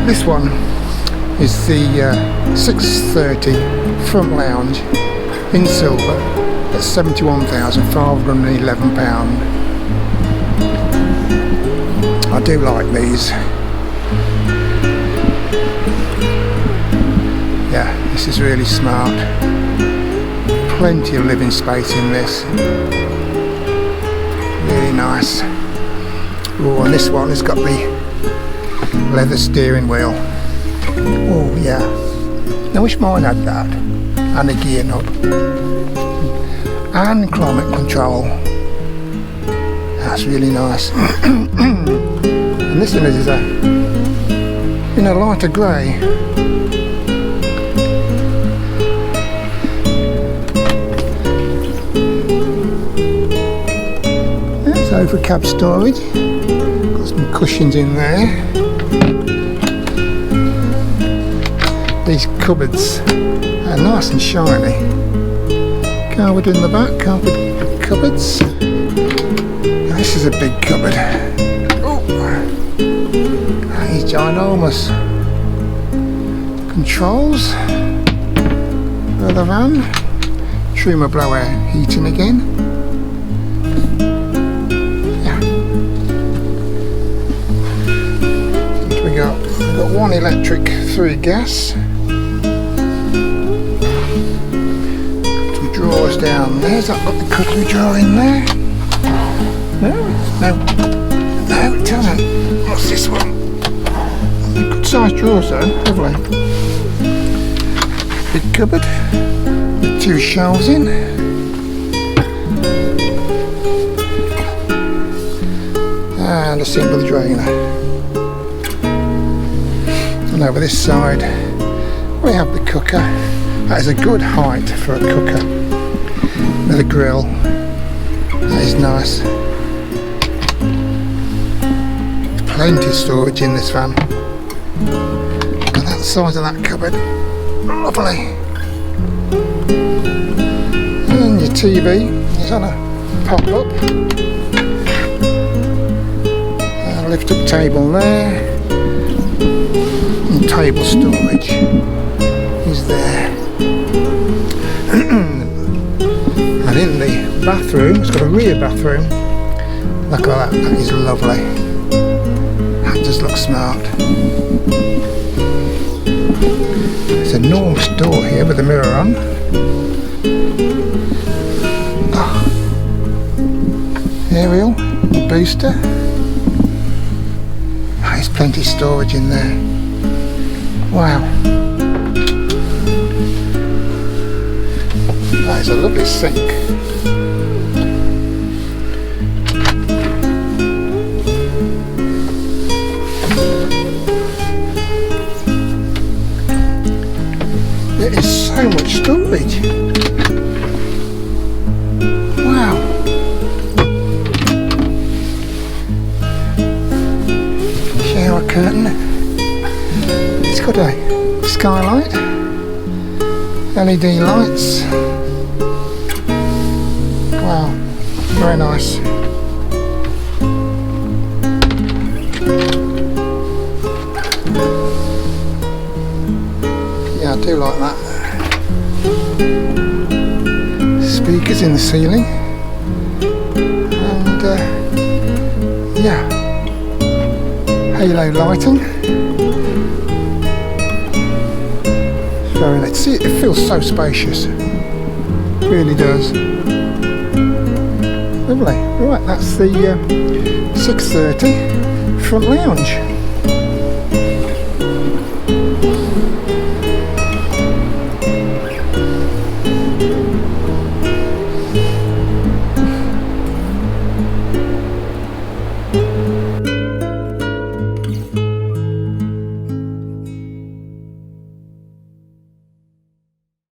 This one is the 630 front lounge in silver at £71,511. I do like these. Yeah, this is really smart. Plenty of living space in this. Really nice. Oh, and this one has got the leather steering wheel. Oh yeah. I wish mine had that. And a gear knob. And climate control. That's really nice. And this one is in a lighter grey. There's over cab storage. Got some cushions in there. These cupboards are nice and shiny. Carwood in the back, carpet cupboards. This is a big cupboard. Oh, he's ginormous. Controls for the van. Trimmer blower heating again. Yeah. What we got? We've got one electric, 3 gas. Some drawers down there. Has that got the cutlery drawer in there? No, it doesn't. What's this one? Good sized drawers though, lovely. Big cupboard with 2 shelves in. And a single drainer. And over this side we have the cooker. That is a good height for a cooker. With a grill. That is nice. Plenty of storage in this van. Look at that size of that cupboard. Lovely. And your TV is on a pop-up. Lift up table there. And table storage is there. And in the bathroom, it's got a rear bathroom. Look at that, that is lovely. Just looks smart. There's an enormous door here with a mirror on. Oh. Aerial, booster. Oh, there's plenty of storage in there. Wow. That is a lovely sink. There is so much storage. Wow. Shower curtain. It's got a skylight. LED lights. Wow. Very nice. I do like that. Speakers in the ceiling, and yeah, halo lighting. Very nice. See, it feels so spacious. It really does. Lovely. Right, that's the 630 front lounge.